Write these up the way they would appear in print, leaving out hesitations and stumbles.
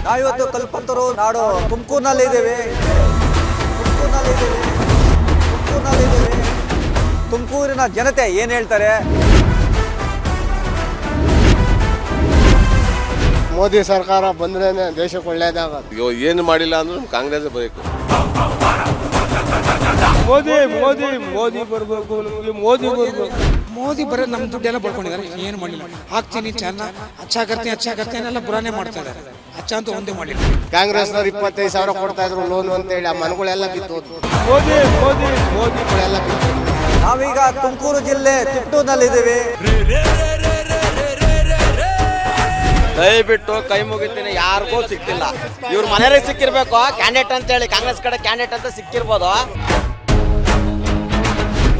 ನಾವಿವತ್ತು ಕಲ್ಪತರು ನಾಡು ತುಮಕೂರಿನಲ್ಲಿದ್ದೇವೆ. ತುಮಕೂರಿನ ಜನತೆ ಏನು ಹೇಳ್ತಾರೆ? ಮೋದಿ ಸರ್ಕಾರ ಬಂದ್ರೇನೆ ದೇಶಕ್ಕೆ ಒಳ್ಳೇದಾಗುತ್ತೆ. ಏನು ಮಾಡಿಲ್ಲ ಅಂದ್ರೂ ಕಾಂಗ್ರೆಸ್ ಬೇಕು. ಮೋದಿ ಬರಬೇಕು, ನಮಗೆ ಮೋದಿ ಬರಬೇಕು. ಮೋದಿ ಬರೋ ನಮ್ಮ ದುಡ್ಡೆಲ್ಲ ಬಳ್ಕೊಂಡಿದ್ದಾರೆ, ಏನು ಮಾಡಿಲ್ಲ. ಹಾಕ್ತೀನಿ ಚೆನ್ನ ಅಚ್ಚಾ ಕರ್ತೇನೆ ಎಲ್ಲ ಬುರಾನೇ ಮಾಡ್ತಾ ಇದ್ದಾರೆ. ಅಚ್ಚ ಅಂತ ಒಂದೇ ಮಾಡಿಲ್ಲ. ಕಾಂಗ್ರೆಸ್ನವ್ರು 25,000 ಕೊಡ್ತಾ ಇದ್ರು ಲೋನ್ ಅಂತೇಳಿ ಆ ಮನೆಗಳೆಲ್ಲ ಬಿತ್ತು. ಮೋದಿಗಳೆಲ್ಲ ಬಿತ್ತು. ನಾವೀಗ ತುಮಕೂರು ಜಿಲ್ಲೆ ತಿಟ್ಟೂರಿನಲ್ಲಿದ್ದೀವಿ. ದಯವಿಟ್ಟು ಕೈ ಮುಗಿತೀನಿ, ಯಾರಿಗೂ ಸಿಕ್ತಿಲ್ಲ. ಇವ್ರ ಮನೆಯವ್ರಿಗೆ ಸಿಕ್ಕಿರ್ಬೇಕು ಕ್ಯಾಂಡಿಡೇಟ್ ಅಂತ ಹೇಳಿ. ಕಾಂಗ್ರೆಸ್ ಕಡೆ ಕ್ಯಾಂಡಿಡೇಟ್ ಅಂತ ಸಿಕ್ಕಿರ್ಬೋದು.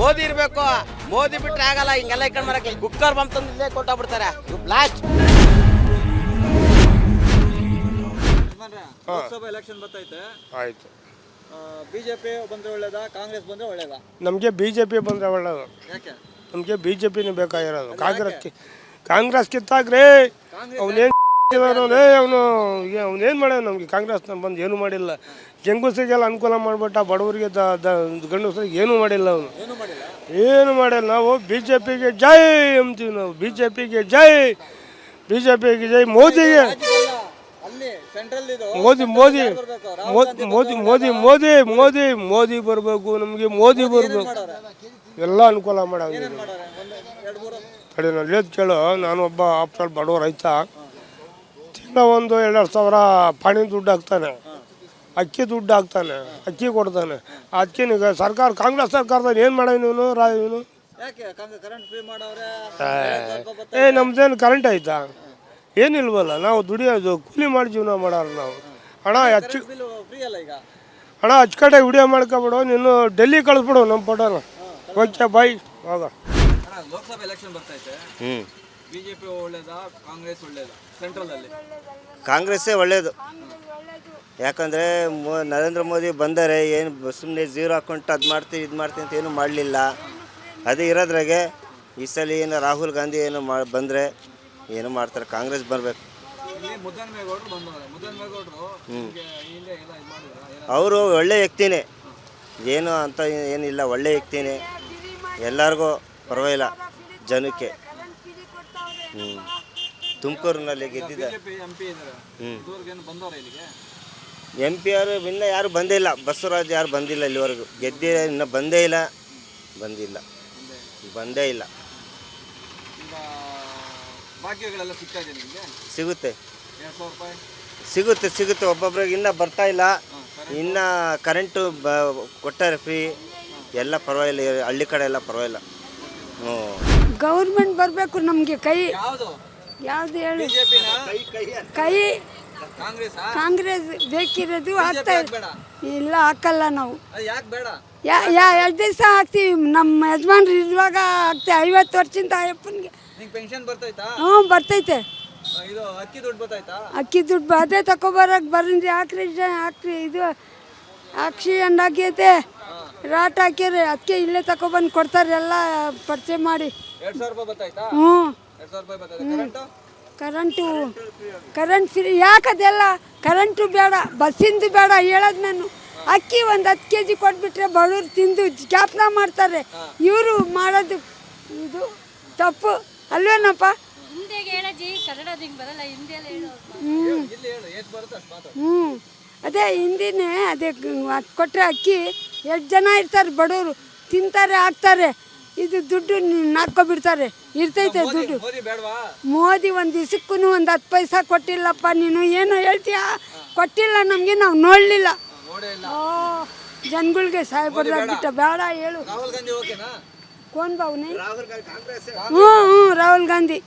ಮೋದಿ ಇರ್ಬೇಕು. ಮೋದಿ ಬಿಟ್ರೆ ಆಗಲ್ಲ. ಹಿಂಗೆಲ್ಲ ಇಟ್ಕೊಂಡು ಬರಕ್ಕೆ ಕುಕ್ಕರ್ ಬಂಪ್ ತಂದು ಇಲ್ಲೇ ಕೊಟ್ಟಾಗ್ಬಿಡ್ತಾರೆ. ಬ್ಲಾಸ್ಟ್. ಲೋಕಸಭಾ ಎಲೆಕ್ಷನ್ ಬರ್ತೈತೆ. ಆಯ್ತು. ಬಿಜೆಪಿ ಬಂದ್ರೆ ಒಳ್ಳೇದಾ, ಕಾಂಗ್ರೆಸ್ ಬಂದ್ರೆ ಒಳ್ಳೇದಾ? ನಮಗೆ ಬಿಜೆಪಿ ಬಂದ್ರೆ ಒಳ್ಳೇದು. ಯಾಕೆ? ನಮಗೆ ಬಿಜೆಪಿನೇ ಬೇಕಾಗಿರೋದು. ಕಾಂಗ್ರೆಸ್ ಕಿತ್ತಾಗ್ರಿ. ಅವನೇನು ಅವನೇನು ಮಾಡ್ಯಾವ ನಮಗೆ? ಕಾಂಗ್ರೆಸ್ನ ಬಂದು ಏನೂ ಮಾಡಿಲ್ಲ. ಹೆಂಗಸರಿಗೆಲ್ಲ ಅನುಕೂಲ ಮಾಡಿಬಿಟ್ಟ, ಬಡವರಿಗೆ ಗಂಡಸರಿಗೆ ಏನೂ ಮಾಡಿಲ್ಲ. ಅವನು ಏನು ಮಾಡಿಲ್ಲ. ನಾವು ಬಿಜೆಪಿಗೆ ಜೈ ಅಂತೀವಿ. ನಾವು ಬಿಜೆಪಿಗೆ ಜೈ ಮೋದಿಗೆ ಮೋದಿ ಬರಬೇಕು. ನಮಗೆ ಮೋದಿ ಬರಬೇಕು. ಎಲ್ಲ ಅನುಕೂಲ ಮಾಡೋ ಕಡೆ ನಾನು ಕೇಳು. ನಾನು ಒಬ್ಬ ಆಫ್ಟರ್ ಬಡವ ರೈತ. ತಿಂಗಳ 1-2 ಪಾಣಿ ದುಡ್ಡು ಹಾಕ್ತಾನೆ, ಅಕ್ಕಿ ದುಡ್ಡು ಹಾಕ್ತಾನೆ, ಅಕ್ಕಿ ಕೊಡ್ತಾನೆ. ಅದಕ್ಕೆ ಸರ್ಕಾರ ಕಾಂಗ್ರೆಸ್ ಸರ್ಕಾರದಾಗ ಏನು ಮಾಡೋ ಇವನು ಇವನು? ನಮ್ದೇನು ಕರೆಂಟ್ ಆಯ್ತಾ? ಏನಿಲ್ವಲ್ಲ. ನಾವು ದುಡಿಯೋದು ಕೂಲಿ ಮಾಡಿ ಜೀವನ ಮಾಡೋರು ನಾವು. ಹಣ ಕಡೆ ವಿಡಿಯೋ ಮಾಡ್ಕೊಬಿಡು. ನೀನು ಡೆಲ್ಲಿ ಕಳಿಸ್ಬಿಡು ನಮ್ಮ ಫೋಟೋನ. Okay bye. ಹೋಗ. ಲೋಕಸಭಾ ಎಲೆಕ್ಷನ್ ಬರ್ತೈತೆ. ಬಿಜೆಪಿ ಒಳ್ಳೇದಾ, ಕಾಂಗ್ರೆಸ್ ಒಳ್ಳೇದಾ? ಸೆಂಟ್ರಲ್ ಅಲ್ಲಿ ಕಾಂಗ್ರೆಸ್ಸೇ ಒಳ್ಳೇದು. ಯಾಕಂದರೆ ನರೇಂದ್ರ ಮೋದಿ ಬಂದರೆ ಏನು ಸುಮ್ಮನೆ ಝೀರೋ ಅಕೌಂಟ್ ಅದು ಮಾಡ್ತೀನಿ ಇದು ಮಾಡ್ತೀನಿ ಅಂತ ಏನು ಮಾಡಲಿಲ್ಲ. ಅದೇ ಇರೋದ್ರಾಗೆ ಈ ಸಲ ಏನು ರಾಹುಲ್ ಗಾಂಧಿ ಏನು ಬಂದರೆ ಏನು ಮಾಡ್ತಾರೆ. ಕಾಂಗ್ರೆಸ್ ಬರಬೇಕು. ಅವರು ಒಳ್ಳೆ ವ್ಯಕ್ತಿನೇ, ಏನು ಅಂತ ಏನಿಲ್ಲ. ಒಳ್ಳೆ ವ್ಯಕ್ತಿನೇ, ಎಲ್ಲರಿಗೂ ಪರವಾಗಿಲ್ಲ ಜನಕ್ಕೆ. ತುಮಕೂರಿನಲ್ಲಿ ಗೆದ್ದಿದ್ದಾರೆ. ಎಂ ಪಿ ಅವರು ಇನ್ನೂ ಯಾರು ಬಂದೇ ಇಲ್ಲ. ಬಸವರಾಜ್ ಯಾರು ಬಂದಿಲ್ಲ ಇಲ್ಲಿವರೆಗೂ. ಇನ್ನೂ ಬಂದೇ ಇಲ್ಲ. ಸಿಗುತ್ತೆ ಒಬ್ಬೊಬ್ರಿಗೆ. ಇನ್ನೂ ಬರ್ತಾ ಇಲ್ಲ. ಇನ್ನು ಕರೆಂಟು ಕೊಟ್ಟಾರೆ ಫ್ರೀ. ಎಲ್ಲ ಪರವಾಗಿಲ್ಲ. ಹಳ್ಳಿ ಕಡೆ ಎಲ್ಲ ಪರವಾಗಿಲ್ಲ. ಗೌರ್ಮೆಂಟ್ ಬರಬೇಕು ನಮಗೆ. ಕೈ ಯಾವ್ದು ಹೇಳಿ? ಕೈ ಕಾಂಗ್ರೆಸ್ ಬೇಕಿರೋದು. ಆಗ್ತಾ ಇಲ್ಲ, ಹಾಕಲ್ಲ ನಾವು. 2 ದಿವಸ ಹಾಕ್ತೀವಿ. ನಮ್ಮ ಯಜಮಾನ್ರು ಇರುವಾಗ ಹಾಕ್ತೀವಿ. 50 ವರ್ಷದಿಂದ ಅಯ್ಯಪ್ಪನಿಗೆ ಹ್ಞೂ ಬರ್ತೈತೆ. ಅಕ್ಕಿ ದುಡ್ಡು ಅದೇ ತಗೊಬರಕ್ಕೆ ಬರ್ರಿ. ಹಾಕ್ರಿ ಇದು ಆಕ್ಸಿಡೆಂಟ್ ಆಗೈತೆ, ರಾಟ್ ಹಾಕ್ಯಾರೆ. ಅದಕ್ಕೆ ಇಲ್ಲೇ ತಗೊಬಂದು ಕೊಡ್ತಾರೆ ಎಲ್ಲ ಪರಿಚಯ ಮಾಡಿ. ಹ್ಞೂ ಕರೆಂಟ್ ಫ್ರೀ. ಯಾಕದೆಲ್ಲ ಕರೆಂಟು ಬೇಡ, ಬಸ್ಸಿಂದು ಬೇಡ ಹೇಳೋದು ನಾನು. ಅಕ್ಕಿ 10 kg ಕೊಟ್ಬಿಟ್ರೆ ಬಡವ್ರು ತಿಂದು ಜ್ಞಾಪನ ಮಾಡ್ತಾರೆ. ಇವರು ಮಾಡೋದು ಇದು ತಪ್ಪು ಅಲ್ವೇನಪ್ಪ? ಅದೇ ಹಿಂದಿನೇ ಅದೇ ಕೊಟ್ಟರೆ ಅಕ್ಕಿ 8 ಜನ ಇರ್ತಾರೆ ಬಡವರು, ತಿಂತಾರೆ ಹಾಕ್ತಾರೆ. ಇದು ದುಡ್ಡು ನಾಕ್ಕೊಬಿಡ್ತಾರೆ. ಇರ್ತೈತೆ ದುಡ್ಡು. ಮೋದಿ 1 ದಿವಸಕ್ಕೂ 10 ಪೈಸಾ ಕೊಟ್ಟಿಲ್ಲಪ್ಪ. ನೀನು ಏನೋ ಹೇಳ್ತೀಯ? ಕೊಟ್ಟಿಲ್ಲ ನಮಗೆ, ನಾವು ನೋಡಲಿಲ್ಲ. ಜನಗಳಿಗೆ ಸಾಯ್ಬಿಟ್ಟ ಬೇಡ ಹೇಳು. ಕೋನ್ ಬಾವ್ನೆ? ಹ್ಞೂ ರಾಹುಲ್ ಗಾಂಧಿ.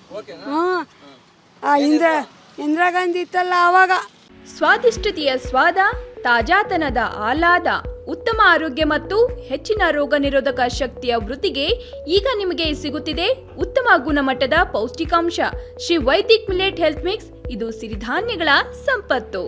ಇಂದಿರಾ ಗಾಂಧಿ ಇತ್ತಲ್ಲ ಆವಾಗ. ಸ್ವಾದಿಷ್ಟತೆಯ ಸ್ವಾದ, ತಾಜಾತನದ ಆಹ್ಲಾದ, ಉತ್ತಮ ಆರೋಗ್ಯ ಮತ್ತು ಹೆಚ್ಚಿನ ರೋಗ ನಿರೋಧಕ ಶಕ್ತಿಯ ವೃದ್ಧಿಗೆ ಈಗ ನಿಮಗೆ ಸಿಗುತ್ತಿದೆ ಉತ್ತಮ ಗುಣಮಟ್ಟದ ಪೌಷ್ಟಿಕಾಂಶ. Shri Vaidik millet health mix. ಇದು ಸಿರಿಧಾನ್ಯಗಳ ಸಂಪತ್ತು.